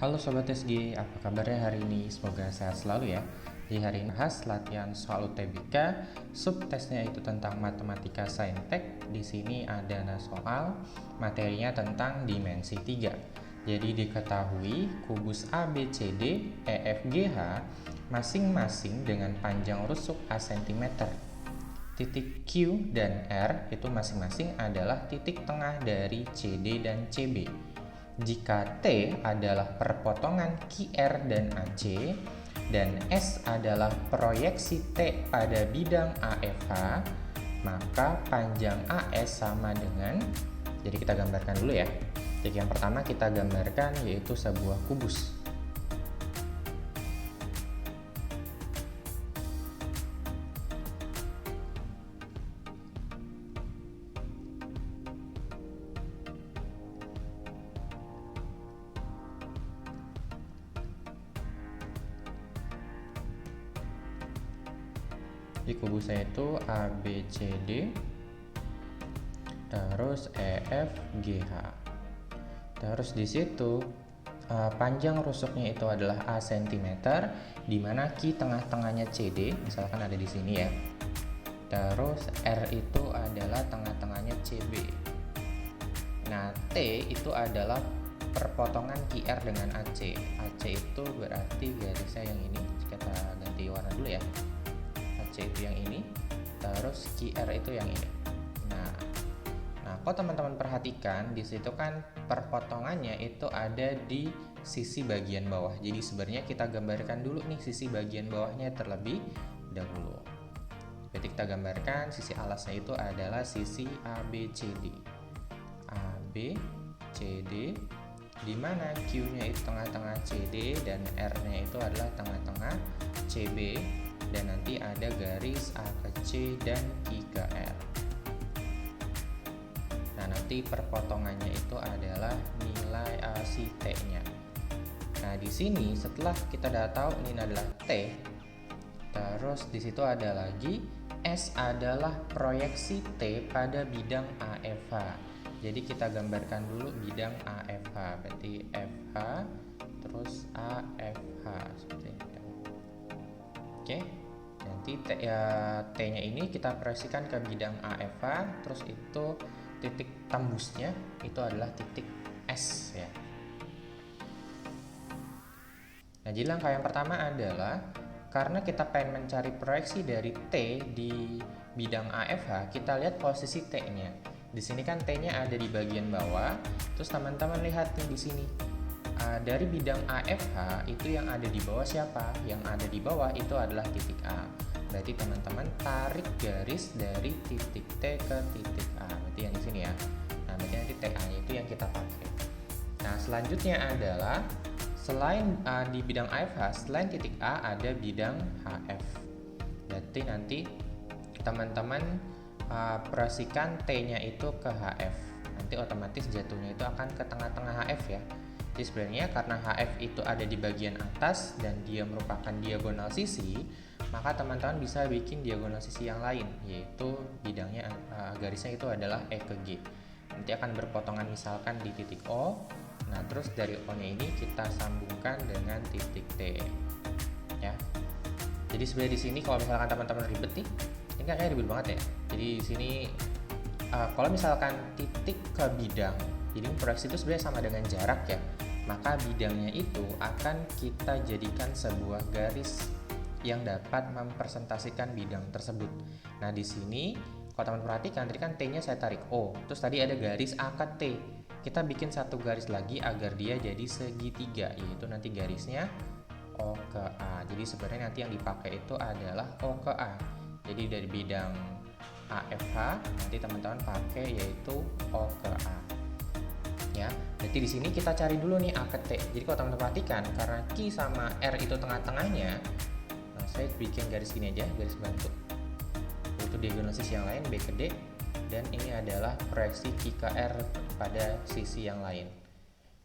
Halo Sobat SG, apa kabarnya hari ini? Semoga sehat selalu ya. Di hari ini bahas latihan soal UTBK, subtesnya itu tentang matematika saintek. Di sini ada soal materinya tentang dimensi 3. Jadi diketahui kubus ABCD, EFGH masing-masing dengan panjang rusuk A cm. Titik Q dan R itu masing-masing adalah titik tengah dari CD dan CB. Jika T adalah perpotongan QR dan AC dan S adalah proyeksi T pada bidang AFH, maka panjang AS sama dengan, jadi kita gambarkan dulu ya. Jadi yang pertama kita gambarkan yaitu sebuah kubus. Di kubusnya itu ABCD, terus EFGH. Terus di situ panjang rusuknya itu adalah A cm, di mana Q tengah-tengahnya CD, misalkan ada di sini ya. Terus R itu adalah tengah-tengahnya CB. Nah, T itu adalah perpotongan QR dengan AC. AC itu berarti garisnya yang ini. Kita ganti warna dulu ya. AC itu yang ini, terus QR itu yang ini. Nah, kalau teman-teman perhatikan di situ kan perpotongannya itu ada di sisi bagian bawah. Jadi sebenarnya kita gambarkan dulu nih sisi bagian bawahnya terlebih dahulu. Jadi kita gambarkan sisi alasnya itu adalah sisi ABCD. ABCD, di mana Q-nya itu tengah-tengah CD dan R-nya itu adalah tengah-tengah CB. Dan nanti ada garis A ke C dan I ke R. Nah, nanti perpotongannya itu adalah nilai si T-nya. Nah, di sini setelah kita udah tahu ini adalah T, terus di situ ada lagi S adalah proyeksi T pada bidang AFH. Jadi kita gambarkan dulu bidang AFH, berarti FH terus AFH seperti itu. Oke, nanti T-nya ini kita proyeksikan ke bidang AFH, terus itu titik tembusnya itu adalah titik S ya. Nah, jadi langkah yang pertama adalah karena kita pengen mencari proyeksi dari T di bidang AFH, kita lihat posisi T-nya. Di sini kan T-nya ada di bagian bawah, terus teman-teman lihat nih di sini. Dari bidang AFH itu yang ada di bawah siapa? Yang ada di bawah itu adalah titik A. Berarti teman-teman tarik garis dari titik T ke titik A. Berarti yang di sini ya. Nah, berarti nanti TA-nya itu yang kita pakai. Nah, selanjutnya adalah selain di bidang AFH, selain titik A ada bidang HF. Berarti nanti teman-teman proyeksikan T-nya itu ke HF. Nanti otomatis jatuhnya itu akan ke tengah-tengah HF ya. Jadi sebenarnya karena HF itu ada di bagian atas dan dia merupakan diagonal sisi, maka teman-teman bisa bikin diagonal sisi yang lain, yaitu bidangnya garisnya itu adalah E ke G. Nanti akan berpotongan misalkan di titik O. Nah, terus dari O-nya ini kita sambungkan dengan titik T. Ya. Jadi sebenarnya di sini kalau misalkan teman-teman ribet nih, ini kan kayak ribet banget ya. Jadi di sini kalau misalkan titik ke bidang, jadi proyeksi itu sebenarnya sama dengan jarak ya. Maka bidangnya itu akan kita jadikan sebuah garis yang dapat mempresentasikan bidang tersebut. Nah, di sini kalau teman perhatikan tadi kan T-nya saya tarik O, terus tadi ada garis A ke T. Kita bikin satu garis lagi agar dia jadi segitiga, yaitu nanti garisnya O ke A. Jadi sebenarnya nanti yang dipakai itu adalah O ke A. Jadi dari bidang AFH nanti teman-teman pakai yaitu O ke A. Ya, berarti di sini kita cari dulu nih A ke T. Jadi kalau teman-teman perhatikan karena Q sama R itu tengah-tengahnya, nah saya bikin garis gini aja, garis bantu. Itu diagonal sisi yang lain B ke D, dan ini adalah proyeksi Q ke R pada sisi yang lain.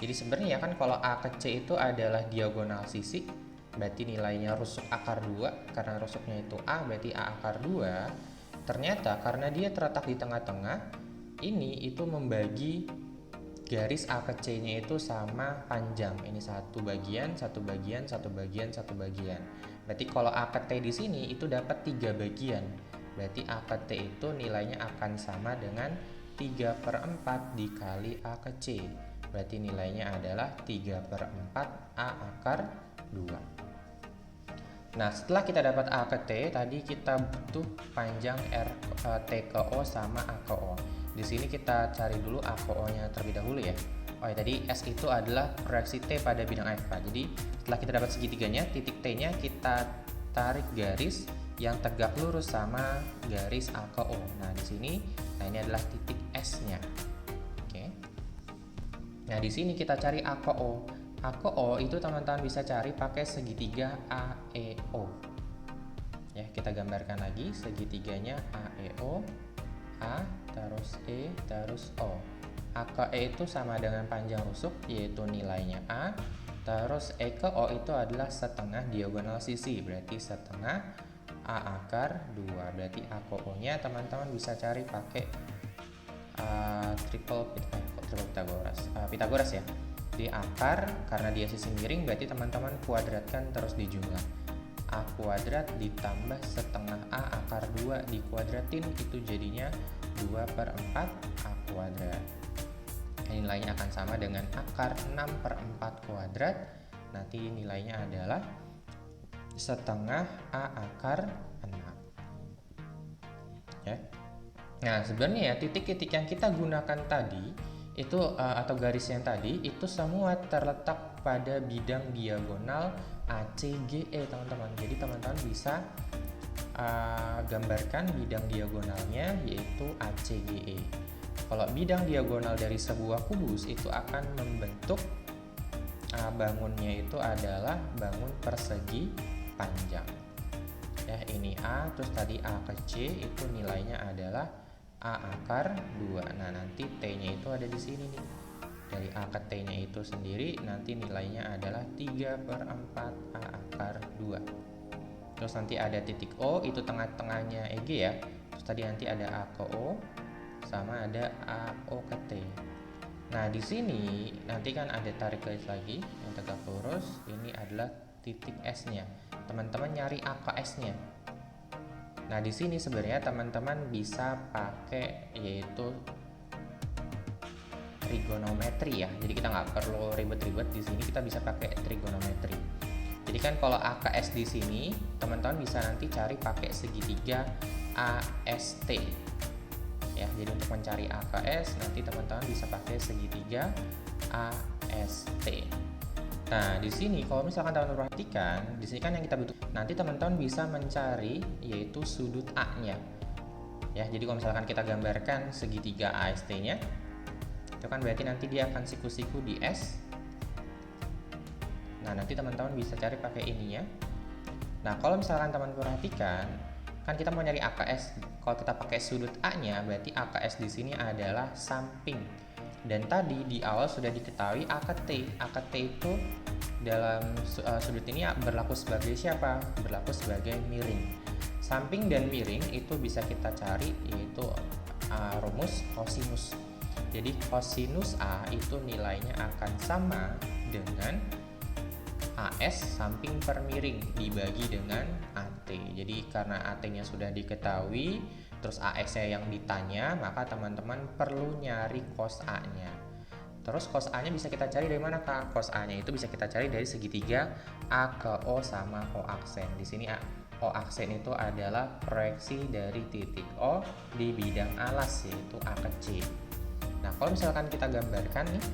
Jadi sebenarnya kan kalau A ke C itu adalah diagonal sisi, berarti nilainya rusuk akar 2, karena rusuknya itu A, berarti A akar 2. Ternyata karena dia terletak di tengah-tengah, ini itu membagi garis A ke C-nya itu sama panjang. Ini satu bagian, satu bagian, satu bagian, satu bagian. Berarti kalau A ke T di sini itu dapat 3 bagian. Berarti A ke T itu nilainya akan sama dengan 3/4 dikali A ke C. Berarti nilainya adalah 3/4 A akar 2. Nah, setelah kita dapat A ke T, tadi kita butuh panjang T ke O sama A ke O. Di sini kita cari dulu A ke O-nya terlebih dahulu ya. Oh ya, tadi S itu adalah proyeksi T pada bidang AFK. Jadi, setelah kita dapat segitiganya, titik T-nya kita tarik garis yang tegak lurus sama garis A ke O. Nah, di sini, ini adalah titik S-nya. Oke. Nah, di sini kita cari A ke O. A ke O itu teman-teman bisa cari pakai segitiga AEO. Ya, kita gambarkan lagi segitiganya AEO, A terus E terus O. A ke E itu sama dengan panjang rusuk, yaitu nilainya A. Terus E ke O itu adalah setengah diagonal sisi, berarti setengah A akar 2. Berarti A ke O-nya teman-teman bisa cari pakai Pitagoras ya. Di akar, karena dia sisi miring, berarti teman-teman kuadratkan terus di jumlah. A kuadrat ditambah setengah A akar 2 dikuadratin, itu jadinya 2/4 A kuadrat. Nilainya akan sama dengan akar 6/4 kuadrat. Nanti nilainya adalah setengah A akar 6. Ya. Nah, sebenarnya titik-titik yang kita gunakan tadi itu atau garis yang tadi itu semua terletak pada bidang diagonal ACGE, teman-teman. Jadi teman-teman bisa gambarkan bidang diagonalnya, yaitu ACGE. Kalau bidang diagonal dari sebuah kubus itu akan membentuk bangunnya itu adalah bangun persegi panjang. Ya, ini A, terus tadi A ke C itu nilainya adalah A akar 2. Nah, nanti T-nya itu ada di sini nih. Dari A ke T-nya itu sendiri nanti nilainya adalah 3/4 A akar 2. Terus nanti ada titik O, itu tengah-tengahnya EG ya. Terus tadi nanti ada A ke O sama ada AO ke T. Nah, di sini nanti kan ada tarik garis lagi yang tegak lurus. Ini adalah titik S-nya. Teman-teman nyari A ke S-nya. Nah, di sini sebenarnya teman-teman bisa pakai yaitu trigonometri ya. Jadi kita nggak perlu ribet-ribet, di sini kita bisa pakai trigonometri. Jadi kan kalau A ke S di sini, teman-teman bisa nanti cari pakai segitiga AST. Ya, jadi untuk mencari A ke S nanti teman-teman bisa pakai segitiga AST. Nah, di sini kalau misalkan teman-teman perhatikan, di sini kan yang kita butuh. Nanti teman-teman bisa mencari yaitu sudut A-nya. Ya, jadi kalau misalkan kita gambarkan segitiga AST-nya, itu kan berarti nanti dia akan siku-siku di S. Nah, nanti teman-teman bisa cari pakai ininya. Nah, kalau misalkan teman-teman perhatikan, kan kita mau nyari A ke S. Kalau kita pakai sudut A-nya, berarti A ke S di sini adalah samping. Dan tadi di awal sudah diketahui A ke T. A ke T itu dalam sudut ini berlaku sebagai siapa? Berlaku sebagai miring. Samping dan miring itu bisa kita cari yaitu rumus kosinus. Jadi kosinus A itu nilainya akan sama dengan AS samping per miring dibagi dengan AT. Jadi karena AT-nya sudah diketahui, terus AS-nya yang ditanya, maka teman-teman perlu nyari cos A-nya. Terus cos A-nya bisa kita cari dari mana, Kak? Cos A-nya itu bisa kita cari dari segitiga A ke O sama O aksen. Di sini O aksen itu adalah proyeksi dari titik O di bidang alas, yaitu A ke C. Nah, kalau misalkan kita gambarkan nih,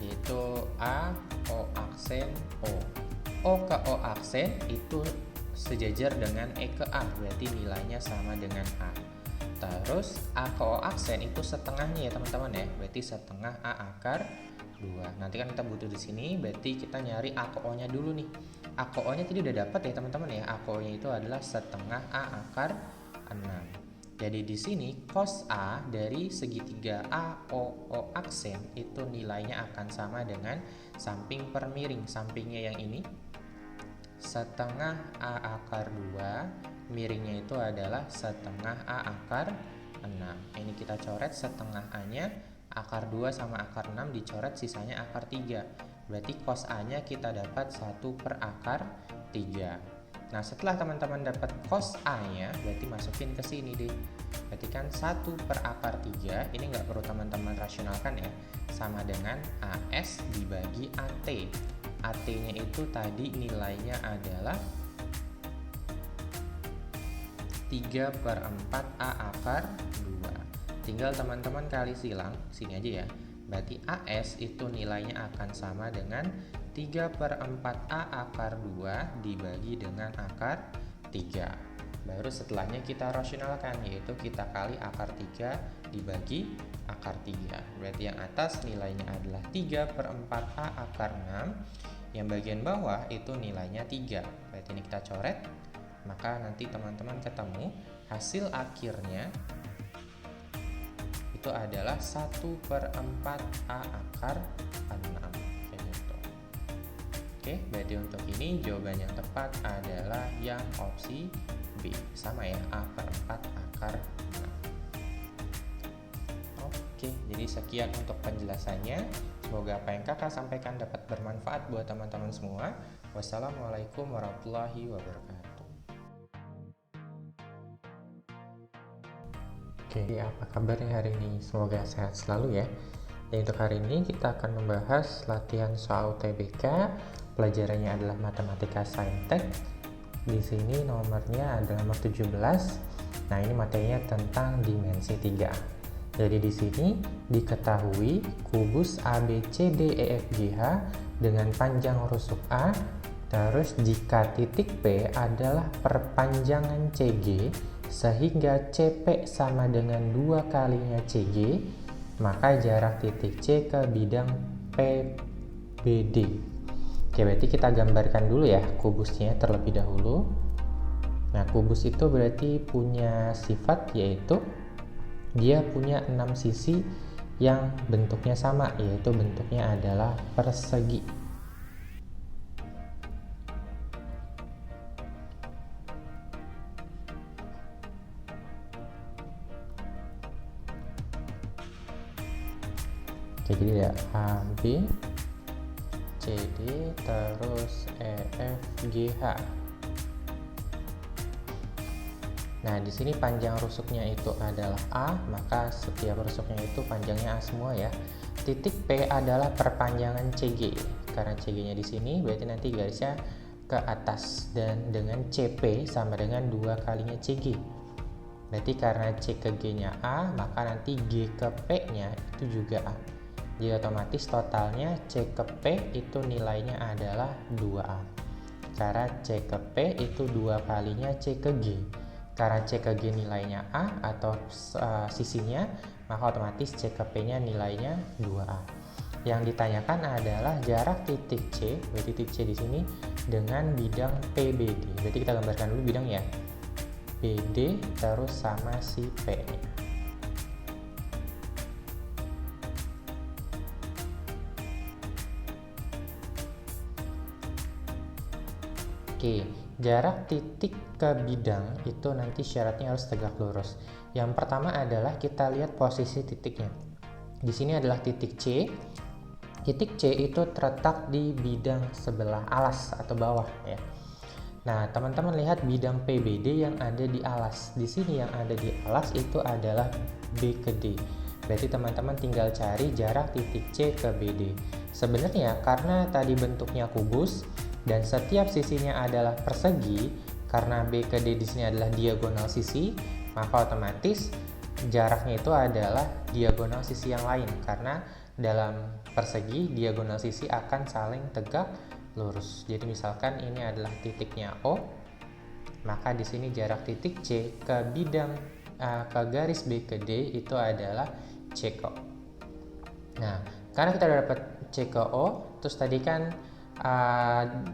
yaitu A, O aksen, O. O ke O aksen itu sejajar dengan E ke A, berarti nilainya sama dengan A. Terus A ke O aksen itu setengahnya ya teman-teman ya, berarti setengah A akar 2. Nanti kan kita butuh di sini, berarti kita nyari A ke O-nya dulu nih. A ke O-nya tadi udah dapat ya teman-teman ya, A ke O-nya itu adalah setengah A akar 6. Jadi di sini cos A dari segitiga AOO aksen itu nilainya akan sama dengan samping per miring. Sampingnya yang ini setengah A akar 2, miringnya itu adalah setengah A akar 6. Ini kita coret setengah A-nya, akar 2 sama akar 6 dicoret, sisanya akar 3. Berarti cos A-nya kita dapat 1 per akar 3. Nah, setelah teman-teman dapat cos A-nya, berarti masukin ke sini deh. Berarti kan 1 per akar 3, ini nggak perlu teman-teman rasionalkan ya, sama dengan AS dibagi AT. AT-nya itu tadi nilainya adalah 3 per 4 A akar 2. Tinggal teman-teman kali silang, sini aja ya. Berarti AS itu nilainya akan sama dengan 3 per 4 A akar 2 dibagi dengan akar 3. Baru setelahnya kita rasionalkan, yaitu kita kali akar 3 dibagi akar 3. Berarti yang atas nilainya adalah 3 per 4 A akar 6. Yang bagian bawah itu nilainya 3. Berarti ini kita coret. Maka nanti teman-teman ketemu hasil akhirnya itu adalah 1 per 4 A akar 6. Oke, berarti untuk ini jawaban yang tepat adalah yang opsi B. Sama ya, A per 4 akar 6. Oke, jadi sekian untuk penjelasannya. Semoga apa yang kakak sampaikan dapat bermanfaat buat teman-teman semua. Wassalamualaikum warahmatullahi wabarakatuh. Oke, apa kabarnya hari ini? Semoga sehat selalu ya. Dan untuk hari ini kita akan membahas latihan soal UTBK. Pelajarannya adalah Matematika Saintek. Di sini nomornya adalah nomor 17. Nah, ini materinya tentang dimensi 3. Jadi di sini diketahui kubus ABCDEFGH dengan panjang rusuk A. Terus jika titik P adalah perpanjangan CG sehingga CP sama dengan 2 kalinya CG, maka jarak titik C ke bidang PBD. Oke, berarti kita gambarkan dulu ya kubusnya terlebih dahulu. Nah, kubus itu berarti punya sifat yaitu dia punya 6 sisi yang bentuknya sama, yaitu bentuknya adalah persegi. Jadi ya A, B, C, D, terus E, F, G, H. Nah, di sini panjang rusuknya itu adalah A, maka setiap rusuknya itu panjangnya A semua ya. Titik P adalah perpanjangan CG. Karena CG-nya di sini, berarti nanti garisnya ke atas. Dan dengan CP sama dengan 2 kalinya CG. Berarti karena C ke G-nya A, maka nanti G ke P-nya itu juga A. Jadi otomatis totalnya C ke P itu nilainya adalah 2A. Cara C ke P itu 2 kalinya C ke G. Karena C ke G nilainya A atau sisinya, maka otomatis C ke P-nya nilainya 2A. Yang ditanyakan adalah jarak titik C, berarti titik C di sini dengan bidang PBD. Berarti kita gambarkan dulu bidang ya. BD terus sama si P-nya. Oke, jarak titik ke bidang itu nanti syaratnya harus tegak lurus. Yang pertama adalah kita lihat posisi titiknya. Di sini adalah titik C. Titik C itu terletak di bidang sebelah alas atau bawah ya. Nah, teman-teman lihat bidang PBD yang ada di alas. Di sini yang ada di alas itu adalah B ke D. Berarti teman-teman tinggal cari jarak titik C ke BD. Sebenarnya karena tadi bentuknya kubus dan setiap sisinya adalah persegi, karena B ke D di sini adalah diagonal sisi, maka otomatis jaraknya itu adalah diagonal sisi yang lain, karena dalam persegi diagonal sisi akan saling tegak lurus. Jadi misalkan ini adalah titiknya O, maka di sini jarak titik C ke bidang ke garis B ke D itu adalah C ke O. Nah, karena kita udah dapat C ke O, terus tadi kan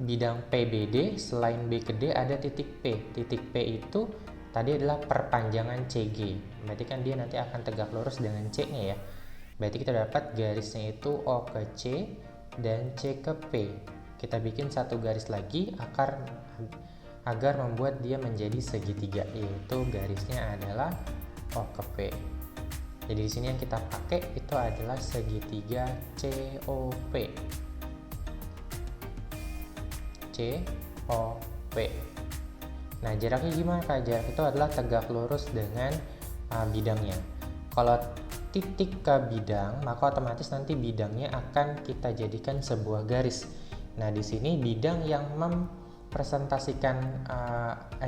bidang PBD selain B ke D ada titik P. Titik P itu tadi adalah perpanjangan CG. Berarti kan dia nanti akan tegak lurus dengan C-nya ya. Berarti kita dapat garisnya itu O ke C dan C ke P. Kita bikin satu garis lagi agar membuat dia menjadi segitiga, yaitu garisnya adalah O ke P. Jadi di sini yang kita pakai itu adalah segitiga COP. COP. Nah, jaraknya gimana Kak? Jarak itu adalah tegak lurus dengan bidangnya. Kalau titik ke bidang, maka otomatis nanti bidangnya akan kita jadikan sebuah garis. Nah, di sini bidang yang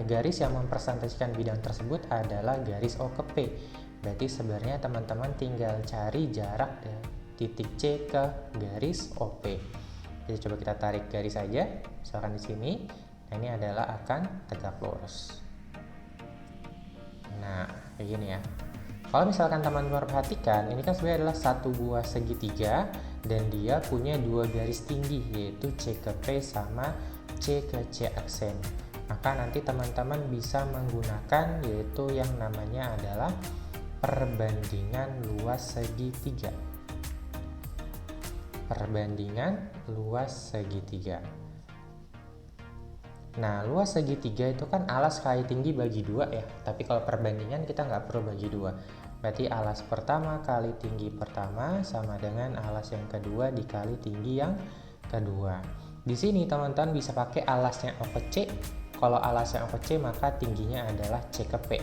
garis yang mempresentasikan bidang tersebut adalah garis O ke P. Berarti sebenarnya teman-teman tinggal cari jarak dari titik C ke garis OP. Jadi coba kita tarik garis saja, misalkan di sini. Nah, ini adalah akan tegak lurus. Nah, kayak gini ya. Kalau misalkan teman-teman perhatikan, ini kan sebenarnya adalah satu buah segitiga dan dia punya dua garis tinggi, yaitu C ke P sama C ke C aksen. Maka nanti teman-teman bisa menggunakan yaitu yang namanya adalah perbandingan luas segitiga. Perbandingan luas segitiga. Nah, luas segitiga itu kan alas kali tinggi bagi 2 ya. Tapi kalau perbandingan kita nggak perlu bagi 2. Berarti alas pertama kali tinggi pertama sama dengan alas yang kedua dikali tinggi yang kedua. Di sini teman-teman bisa pakai alasnya O ke C. Kalau alasnya O ke C maka tingginya adalah C ke P.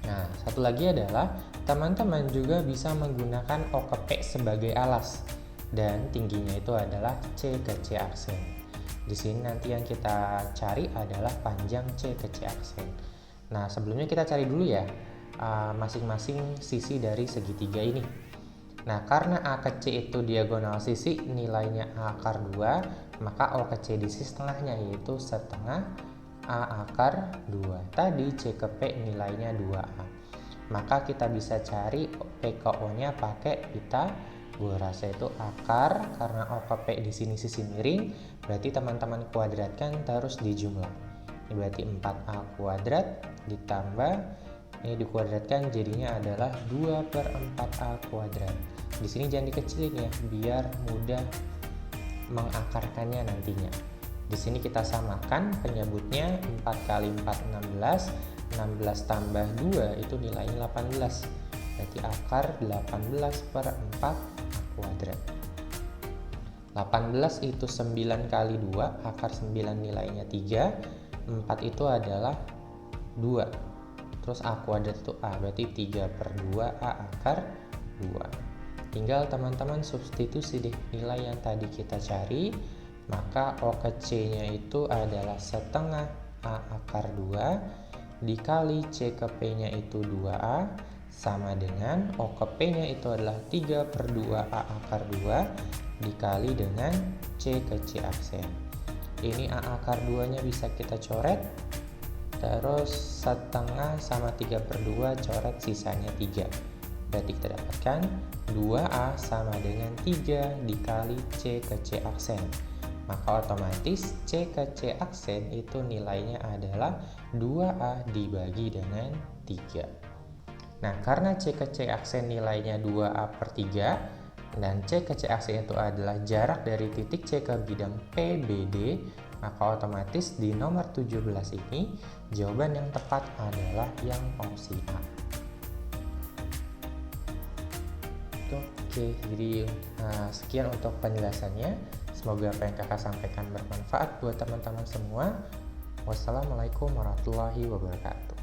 Nah, satu lagi adalah teman-teman juga bisa menggunakan O ke P sebagai alas dan tingginya itu adalah C ke C aksen. Di sini nanti yang kita cari adalah panjang C ke C aksen. Nah, sebelumnya kita cari dulu ya masing-masing sisi dari segitiga ini. Nah, karena A ke C itu diagonal sisi, nilainya A akar 2, maka O ke C di sisi setengahnya yaitu setengah A akar 2. Tadi C ke P nilainya 2A. Maka kita bisa cari P ke O-nya pakai Pitagoras, yaitu akar, karena O ke P di sini sisi miring, berarti teman-teman kuadratkan terus dijumlah. Ini berarti 4A kuadrat ditambah, ini dikuadratkan jadinya adalah 2/4A kuadrat. Di sini jangan dikecilin ya, biar mudah mengakarkannya nantinya. Di sini kita samakan penyebutnya 4 kali 4 16, 16 tambah 2 itu nilainya 18. Berarti akar 18/4 kuadrat. 18 itu 9 kali 2, akar 9 nilainya 3, 4 itu adalah 2. Terus A kuadrat itu A, berarti 3/2A akar 2. Tinggal teman-teman substitusi deh nilai yang tadi kita cari. Maka O ke C-nya itu adalah setengah A akar 2 dikali C ke P-nya itu 2A sama dengan O ke P-nya itu adalah 3/2A akar 2 dikali dengan C ke C aksen. Ini A akar 2-nya bisa kita coret. Terus setengah sama 3/2 coret sisanya 3. Berarti kita dapatkan 2A sama dengan 3 dikali C ke C aksen. Maka otomatis C ke C aksen itu nilainya adalah 2A dibagi dengan 3. Nah, karena C ke C aksen nilainya 2A/3 dan C ke C aksen itu adalah jarak dari titik C ke bidang PBD, maka otomatis di nomor 17 ini jawaban yang tepat adalah yang opsi A. Oke, jadi sekian untuk penjelasannya. Semoga apa yang kakak sampaikan bermanfaat buat teman-teman semua. Wassalamualaikum warahmatullahi wabarakatuh.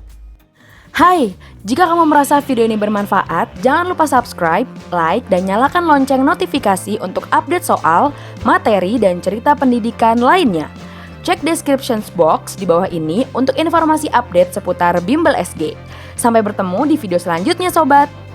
Hai, jika kamu merasa video ini bermanfaat, jangan lupa subscribe, like, dan nyalakan lonceng notifikasi untuk update soal, materi, dan cerita pendidikan lainnya. Cek description box di bawah ini untuk informasi update seputar Bimbel SG. Sampai bertemu di video selanjutnya, Sobat!